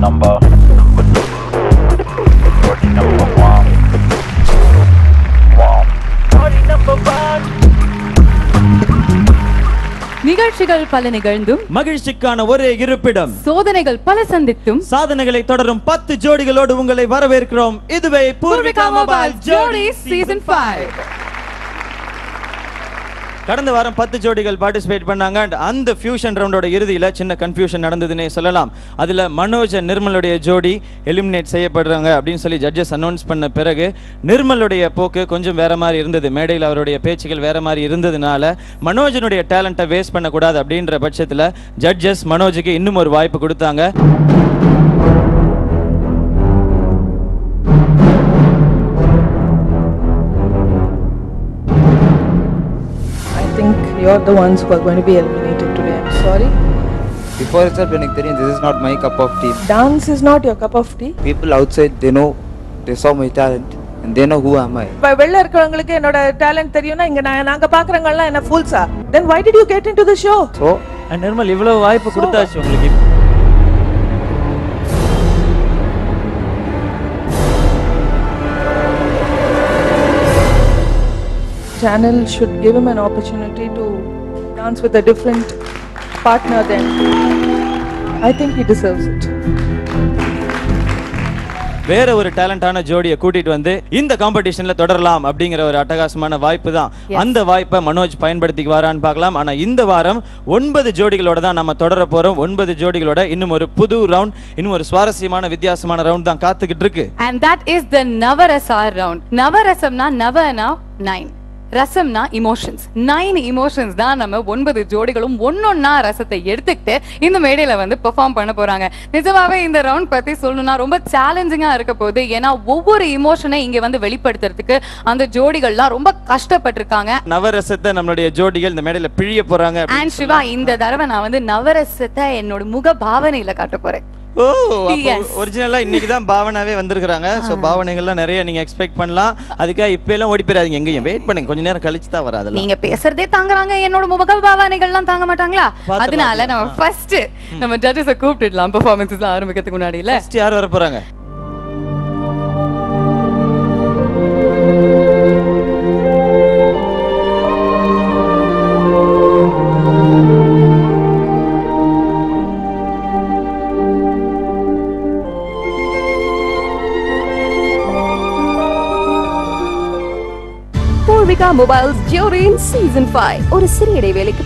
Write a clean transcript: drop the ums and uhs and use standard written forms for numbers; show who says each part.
Speaker 1: number 2, jodi number 1, wow, jodi number 1.
Speaker 2: நிகழ்ச்சிகள் பல நிகழ்ந்தும்
Speaker 3: மகிழ்ச்சிக்கான ஒரே இருப்பிடம்,
Speaker 2: சோதனைகள் பல சந்தித்தும்
Speaker 3: சாதனைகளை தொடரும் 10 ஜோடிகளோடு உங்களை வரவேற்கிறோம். இதுவே
Speaker 2: பூர்விகா மொபைல் ஜோடி சீசன் 5.
Speaker 3: கடந்த வாரம் 10 ஜோடிகள் பார்ட்டிசிபேட் பண்ணாங்க. அந்த ஃபியூஷன் ரவுண்டோட இறுதியில சின்ன கன்ஃபியூஷன் நடந்ததுன்னே சொல்லலாம். அதுல மனோஜ் நிர்மலுடைய ஜோடி எலிமினேட் செய்யப்படுறாங்க அப்படின்னு சொல்லி ஜட்ஜஸ் அனௌன்ஸ் பண்ண பிறகு நிர்மலுடைய போக்கு கொஞ்சம் வேற மாதிரி இருந்தது. மேடையில் அவருடைய பேச்சுகள் வேற மாதிரி இருந்ததுனால மனோஜனுடைய டேலண்ட்டை வேஸ்ட் பண்ணக்கூடாது அப்படின்ற பட்சத்தில் ஜட்ஜஸ் மனோஜுக்கு இன்னும் ஒரு வாய்ப்பு கொடுத்தாங்க.
Speaker 4: I think you're the ones who are going to be eliminated today. I'm sorry.
Speaker 5: Before itself, when this is not my cup of tea.
Speaker 4: Dance is not your cup of tea.
Speaker 5: People outside, they saw my talent and they know who am I.
Speaker 4: இப்ப வெள்ள இருக்கவங்களுக்கு என்னோட talent தெரியும்னா இங்க நாங்க பாக்குறவங்க எல்லாம் என்ன ஃபூல்ஸா? Then why did you get into the show?
Speaker 5: So,
Speaker 3: Nirmal இவ்வளவு வாய்ப்பு கொடுத்தாச்சு உங்களுக்கு.
Speaker 4: Channel should give him an opportunity to dance with a different partner then. I think he deserves it.
Speaker 3: வேற ஒரு டேலண்டான ஜோடியை கூட்டிட்டு வந்து இந்த காம்படிஷன்ல தொடரலாம் அப்படிங்கிற ஒரு அட்டகாசமான வாய்ப்பு தான். அந்த வாய்ப்பை மனோஜ் பயன்படுத்திக்கு வரான்னு பார்க்கலாம். ஆனா இந்த வாரம் 9 ஜோடிகளோட தான் நம்ம தொடர போறோம். 9 ஜோடிகளோட இன்னும் ஒரு புது ரவுண்ட், இன்னும் ஒரு சுவாரஸ்யமான வித்தியாசமான ரவுண்ட் தான் காத்துக்கிட்டு இருக்கு.
Speaker 2: And that is the Navarasa round. நவரசம்னா நவனா 9, ரசம்னா இமோஷன்ஸ். 9 இமோஷன்ஸ் தான் நம்ம 9 ஜோடிகளும் ஒன்னொன்னா ரசத்தை எடுத்துக்கிட்டு இந்த மேடையில வந்து பெர்ஃபார்ம் பண்ண போறாங்க. நிஜமாவே இந்த ரவுண்ட் பத்தி சொல்லணும்னா ரொம்ப சேலஞ்சிங்கா இருக்க போகுது. ஏன்னா ஒவ்வொரு இமோஷனை இங்க வந்து வெளிப்படுத்துறதுக்கு அந்த ஜோடிகள்லாம் ரொம்ப கஷ்டப்பட்டிருக்காங்க.
Speaker 3: நவரசத்தை நம்மளுடைய ஜோடிகள் இந்த மேடையில பிழிய போறாங்க.
Speaker 2: அண்ட் சிவா, இந்த தடவை நான் வந்து நவரசத்தை என்னோட முக பாவனையில காட்ட போறேன்.
Speaker 3: ஓ, ஒரிஜினலா இன்னைக்கு தான் பாவனாவே வந்திருக்காங்க. சோ பாவனைகள்லாம் நிறைய நீங்க எக்ஸ்பெக்ட் பண்ணலாம். அதுக்காக இப்ப எல்லாம் ஓடி போயிடாதீங்க, எங்கேயும் வெயிட் பண்ணுங்க, கொஞ்ச நேரம் கழிச்சு தான் வராது.
Speaker 2: நீங்க பேசுறதே தாங்குறாங்க, என்னோட முக பாவனைகள்லாம் தாங்க மாட்டாங்களா? அதனால நம்ம ஃபர்ஸ்ட் நம்ம ஜட்ஜஸை கூப்பிட்டுடலாம் பெர்ஃபார்மன்ஸஸ் ஆரம்பிக்கிறதுக்கு முன்னாடி. இல்ல
Speaker 3: ஃபர்ஸ்ட் யார் வர போறாங்க?
Speaker 6: பூர்விகா மொபைல்ஸ் ஜோடி சீசன் 5 ஒரு சிறிய இடைவேளைக்கு